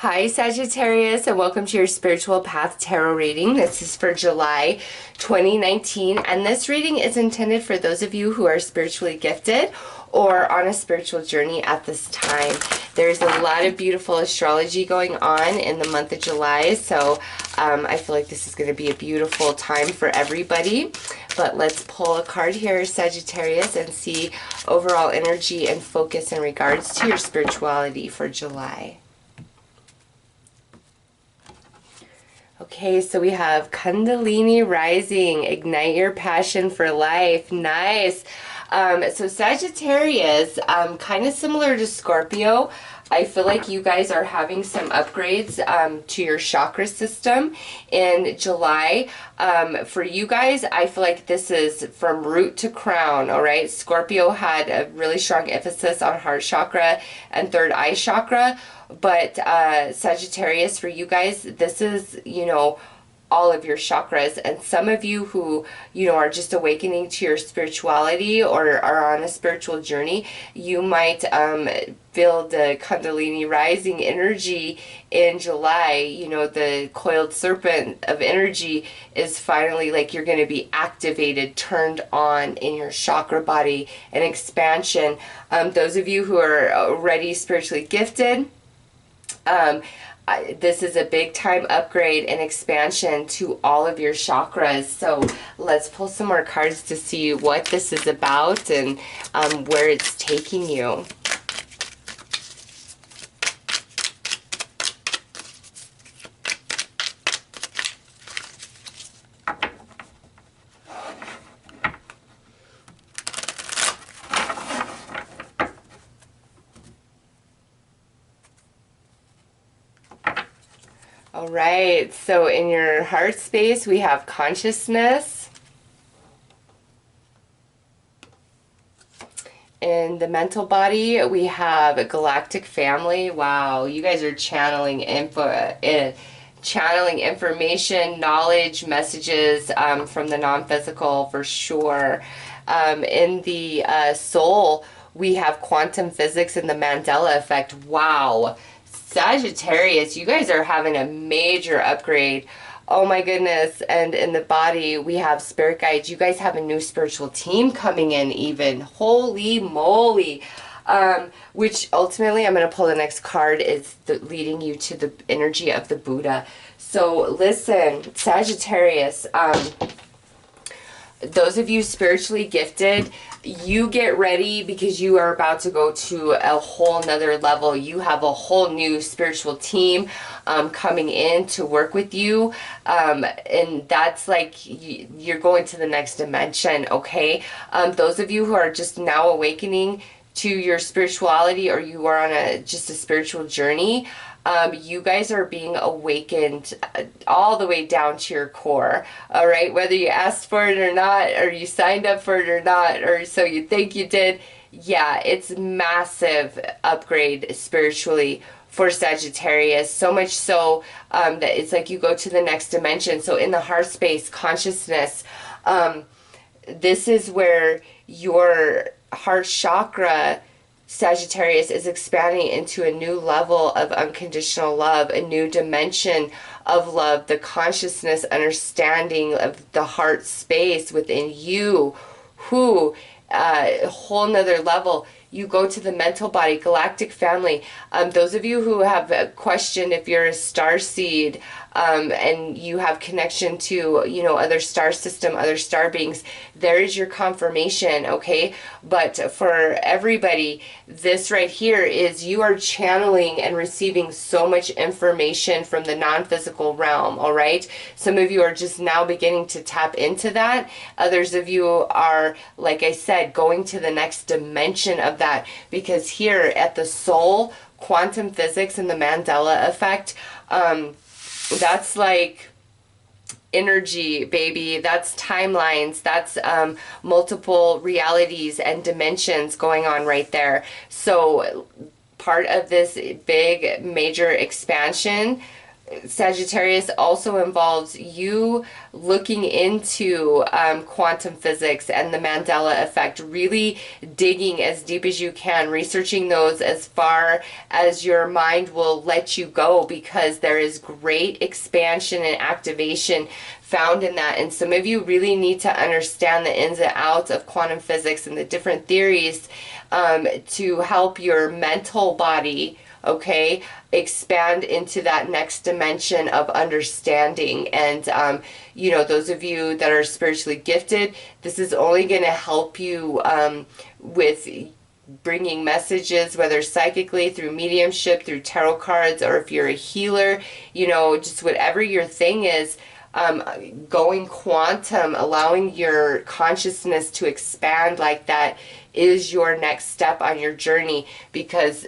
Hi Sagittarius, and welcome to your Spiritual Path Tarot reading. This is for July 2019, and this reading is intended for those of you who are spiritually gifted or on a spiritual journey at this time. There's a lot of beautiful astrology going on in the month of July, so I feel like this is going to be a beautiful time for everybody. But let's pull a card here, Sagittarius, and see overall energy and focus in regards to your spirituality for July. Okay, so we have Kundalini rising, ignite your passion for life. Nice. So Sagittarius, kind of similar to Scorpio. I feel like you guys are having some upgrades to your chakra system in July. For you guys, I feel like this is from root to crown, all right? Scorpio had a really strong emphasis on heart chakra and third eye chakra. But Sagittarius, for you guys, this is, all of your chakras. And some of you who, are just awakening to your spirituality or are on a spiritual journey, you might feel the Kundalini rising energy in July. The coiled serpent of energy is finally like you're going to be activated, turned on in your chakra body, an expansion. Those of you who are already spiritually gifted, this is a big time upgrade and expansion to all of your chakras. So let's pull some more cards to see what this is about and where it's taking you. All right, so in your heart space, we have consciousness. In the mental body, we have a galactic family. Wow, you guys are channeling information, knowledge, messages from the non-physical for sure. In the soul, we have quantum physics and the Mandela effect. Wow. Sagittarius, you guys are having a major upgrade. Oh my goodness. And in the body, we have spirit guides. You guys have a new spiritual team coming in even. Holy moly. Which ultimately, I'm going to pull the next card, is leading you to the energy of the Buddha. So listen, Sagittarius, those of you spiritually gifted, you get ready because you are about to go to a whole nother level. You have a whole new spiritual team coming in to work with you. And that's like you're going to the next dimension, okay? Those of you who are just now awakening to your spirituality, or you are on just a spiritual journey, you guys are being awakened all the way down to your core, all right? Whether you asked for it or not, or you signed up for it or not, or so you think you did, yeah, it's massive upgrade spiritually for Sagittarius. So much so that it's like you go to the next dimension. So in the heart space, consciousness, this is where your heart chakra, Sagittarius, is expanding into a new level of unconditional love, a new dimension of love, the consciousness, understanding of the heart space within you, a whole nother level. You go to the mental body, galactic family. Those of you who have questioned if you're a star seed, and you have connection to, other star system, other star beings, there is your confirmation, okay? But for everybody, this right here is you are channeling and receiving so much information from the non-physical realm, all right? Some of you are just now beginning to tap into that. Others of you are, like I said, going to the next dimension of that, because here at the soul, quantum physics and the Mandela effect, that's like energy, baby. That's timelines. That's multiple realities and dimensions going on right there. So part of this big major expansion Sagittarius also involves you looking into quantum physics and the Mandela effect, really digging as deep as you can, researching those as far as your mind will let you go, because there is great expansion and activation found in that. And some of you really need to understand the ins and outs of quantum physics and the different theories to help your mental body, okay, expand into that next dimension of understanding. And you know, those of you that are spiritually gifted, this is only going to help you with bringing messages, whether psychically, through mediumship, through tarot cards, or if you're a healer, you know, just whatever your thing is. Going quantum, allowing your consciousness to expand like that is your next step on your journey, because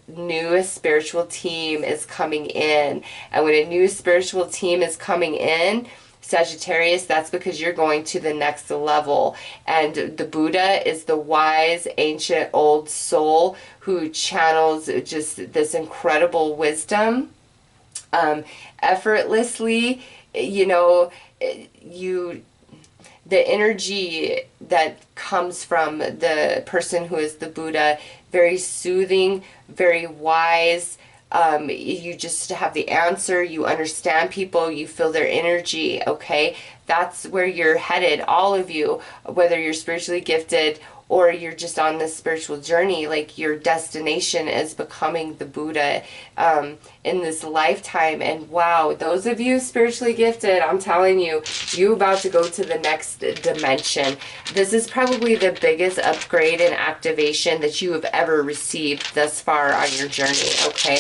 new spiritual team is coming in. And when a new spiritual team is coming in, Sagittarius, that's because you're going to the next level. And the Buddha is the wise, ancient, old soul who channels just this incredible wisdom effortlessly. You know, the energy that comes from the person who is the Buddha, very soothing, very wise. You just have the answer. You understand people. You feel their energy. Okay, that's where you're headed, all of you, whether you're spiritually gifted or you're just on this spiritual journey. Like, your destination is becoming the Buddha in this lifetime. And wow, those of you spiritually gifted, I'm telling you, you about to go to the next dimension. This is probably the biggest upgrade and activation that you have ever received thus far on your journey, okay?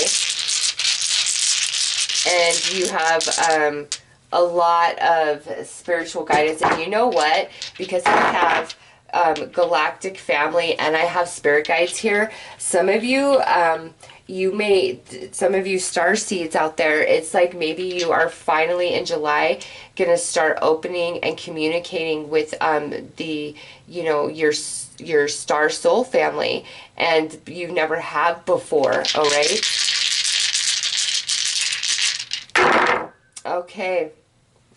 And you have a lot of spiritual guidance. And you know what? Because I have galactic family and I have spirit guides here, some of you some of you star seeds out there, it's like maybe you are finally in July gonna start opening and communicating with the, you know, your star soul family, and you never have before. All right, okay,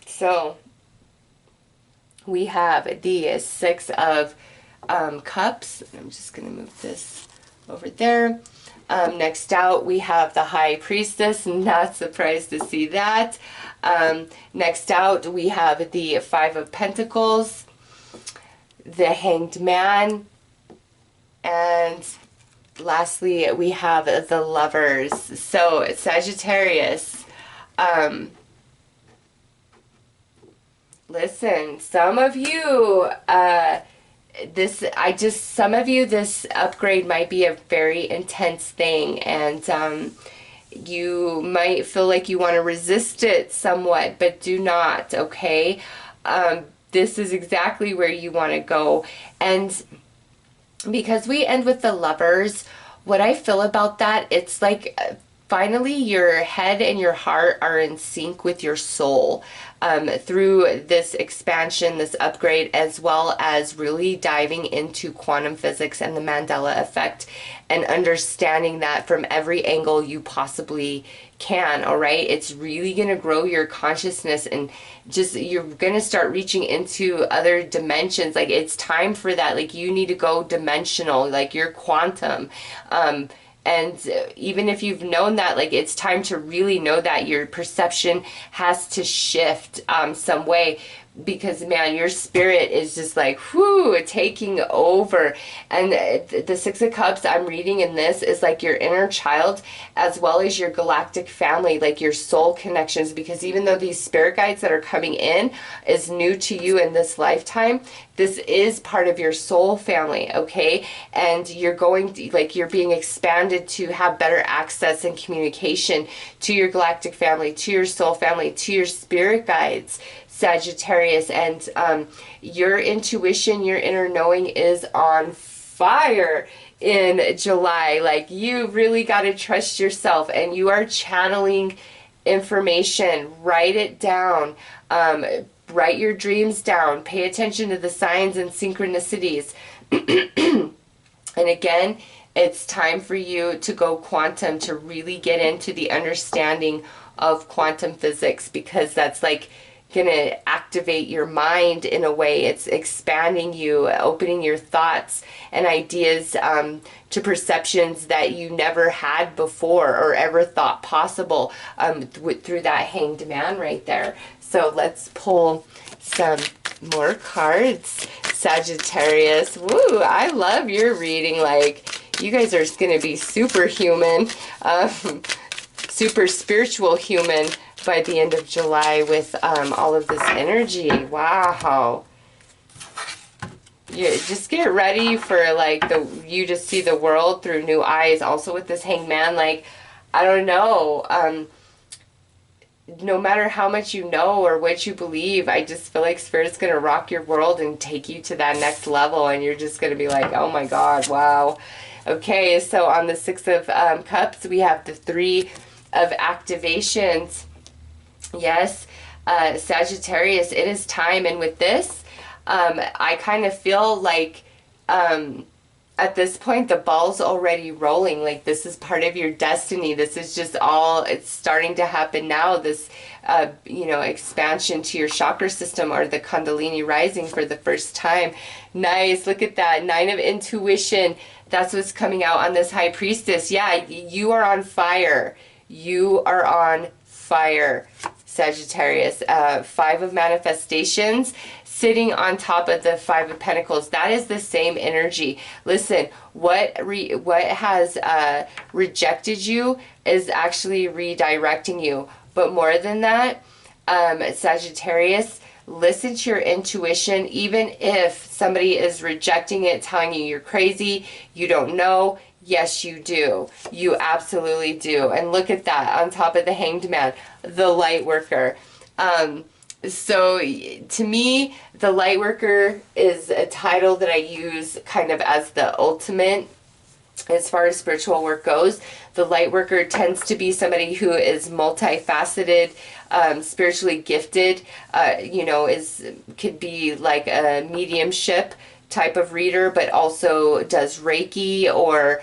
so we have the Six of Cups. I'm just going to move this over there. Next out, we have the High Priestess. Not surprised to see that. Next out, we have the Five of Pentacles, the Hanged Man, and lastly, we have the Lovers. So, Sagittarius, listen, some of you, this upgrade might be a very intense thing, and you might feel like you want to resist it somewhat, but do not, okay? This is exactly where you want to go. And because we end with the Lovers, what I feel about that, it's like finally your head and your heart are in sync with your soul through this expansion, this upgrade, as well as really diving into quantum physics and the Mandela effect and understanding that from every angle you possibly can. All right, it's really going to grow your consciousness, and just you're going to start reaching into other dimensions. Like, it's time for that. Like, you need to go dimensional, like you're quantum. And even if you've known that, like, it's time to really know that your perception has to shift some way, because man, your spirit is just like, whoo, taking over. And the Six of Cups I'm reading in this is like your inner child, as well as your galactic family, like your soul connections, because even though these spirit guides that are coming in is new to you in this lifetime, this is part of your soul family, okay? And you're going to, like, you're being expanded to have better access and communication to your galactic family, to your soul family, to your spirit guides, Sagittarius. And your intuition, your inner knowing is on fire in July. Like, you really got to trust yourself, and you are channeling information. Write it down. Write your dreams down. Pay attention to the signs and synchronicities. And again, It's time for you to go quantum, to really get into the understanding of quantum physics, because that's like going to activate your mind in a way. It's expanding you, opening your thoughts and ideas to perceptions that you never had before or ever thought possible through that Hanged Man right there. So let's pull some more cards. Sagittarius. Woo, I love your reading. Like, you guys are going to be superhuman, super spiritual human by the end of July with all of this energy. Wow. Yeah, just get ready for like you to see the world through new eyes. Also with this Hanged Man, like, I don't know, no matter how much you know or what you believe, I just feel like Spirit's going to rock your world and take you to that next level, and you're just going to be like, oh my God, wow. Okay, so on the Six of Cups, we have the Three of Activations. Yes, Sagittarius, it is time. And with this, I kind of feel like at this point the ball's already rolling. Like, this is part of your destiny. This is just all, it's starting to happen now. This you know, expansion to your chakra system, or the Kundalini rising for the first time. Nice. Look at that. Nine of Intuition. That's what's coming out on this High Priestess. Yeah, you are on fire. You are on fire, Sagittarius. Five of Manifestations, sitting on top of the Five of Pentacles. That is the same energy. Listen, what has rejected you is actually redirecting you. But more than that, Sagittarius, listen to your intuition. Even if somebody is rejecting it, telling you you're crazy, you don't know, yes, you do. You absolutely do. And look at that, on top of the Hanged Man, the light worker. So to me, the light worker is a title that I use kind of as the ultimate as far as spiritual work goes. The light worker tends to be somebody who is multifaceted, spiritually gifted, you know, could be like a mediumship type of reader, but also does Reiki, or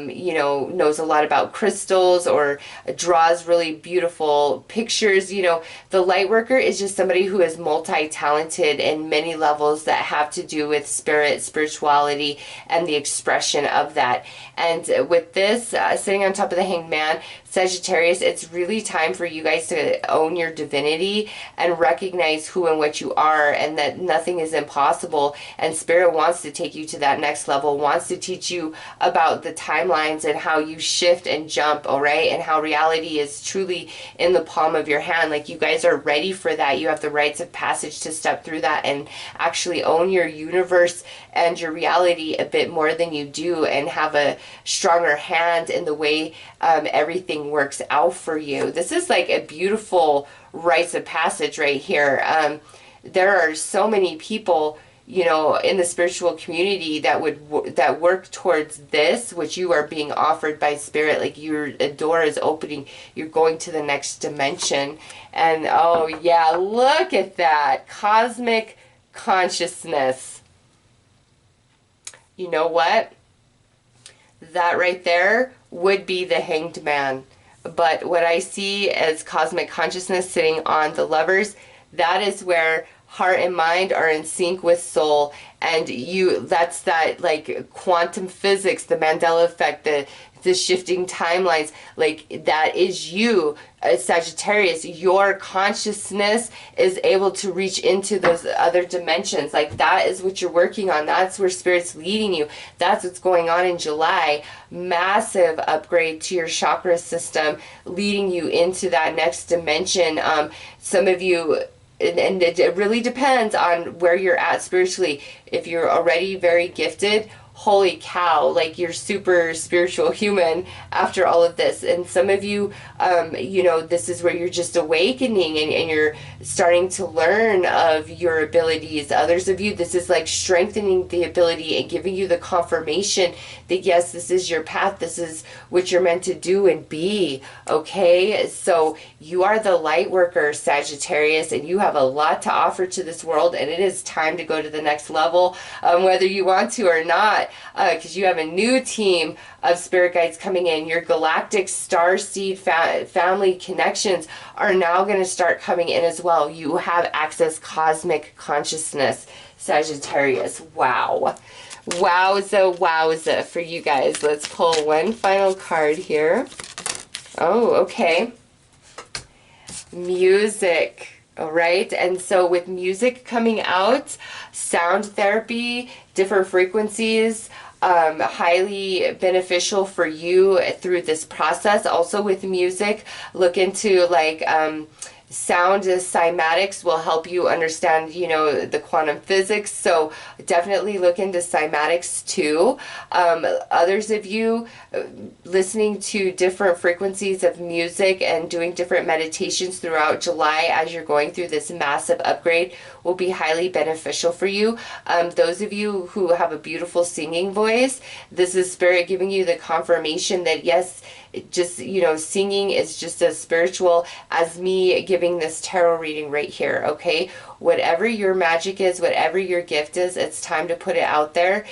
you know, knows a lot about crystals, or draws really beautiful pictures. You know, the light worker is just somebody who is multi-talented in many levels that have to do with spirit, spirituality, and the expression of that. And with this, sitting on top of the Hanged Man, Sagittarius, it's really time for you guys to own your divinity and recognize who and what you are, and that nothing is impossible. And Spirit wants to take you to that next level, wants to teach you about the timelines and how you shift and jump, all right? And how reality is truly in the palm of your hand. Like, you guys are ready for that. You have the rites of passage to step through that and actually own your universe and your reality a bit more than you do, and have a stronger hand in the way everything works out for you. This is like a beautiful rites of passage right here. There are so many people, you know, in the spiritual community that work towards this, which you are being offered by Spirit. Like, a door is opening, you're going to the next dimension. And oh yeah, look at that cosmic consciousness. You know what? That right there would be the Hanged Man. But what I see as cosmic consciousness sitting on the Lovers, that is where heart and mind are in sync with soul. And that's that, like, quantum physics, the Mandela effect, the shifting timelines. Like, that is you, Sagittarius. Your consciousness is able to reach into those other dimensions. Like, that is what you're working on. That's where Spirit's leading you. That's what's going on in July. Massive upgrade to your chakra system, leading you into that next dimension. Some of you, and it really depends on where you're at spiritually. If you're already very gifted, holy cow, like, you're super spiritual human after all of this. And some of you, you know, this is where you're just awakening and you're starting to learn of your abilities. Others of you, this is like strengthening the ability and giving you the confirmation that yes, this is your path, this is what you're meant to do and be. Okay, so you are the light worker, Sagittarius, and you have a lot to offer to this world, and it is time to go to the next level, whether you want to or not. because you have a new team of spirit guides coming in. Your galactic star seed family connections are now going to start coming in as well. You have access cosmic consciousness, Sagittarius. Wow. Wowza, wowza for you guys. Let's pull one final card here. Oh, okay. Music. All right. And so with music coming out, sound therapy, different frequencies, highly beneficial for you through this process. Also with music, look into like sound cymatics will help you understand, you know, the quantum physics. So definitely look into cymatics too. Others of you listening to different frequencies of music and doing different meditations throughout July as you're going through this massive upgrade will be highly beneficial for you. Those of you who have a beautiful singing voice, this is Spirit giving you the confirmation that yes, just, you know, singing is just as spiritual as me giving this tarot reading right here, okay? Whatever your magic is, whatever your gift is, it's time to put it out there,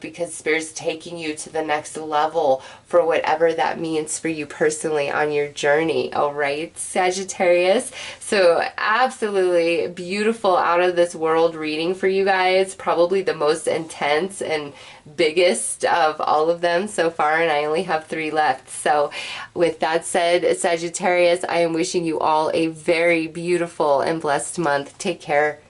because Spirit's taking you to the next level for whatever that means for you personally on your journey, all right, Sagittarius? So absolutely beautiful, out of this world reading for you guys, probably the most intense and biggest of all of them so far, and I only have 3 left. So with that said, Sagittarius, I am wishing you all a very beautiful and blessed month. Take care.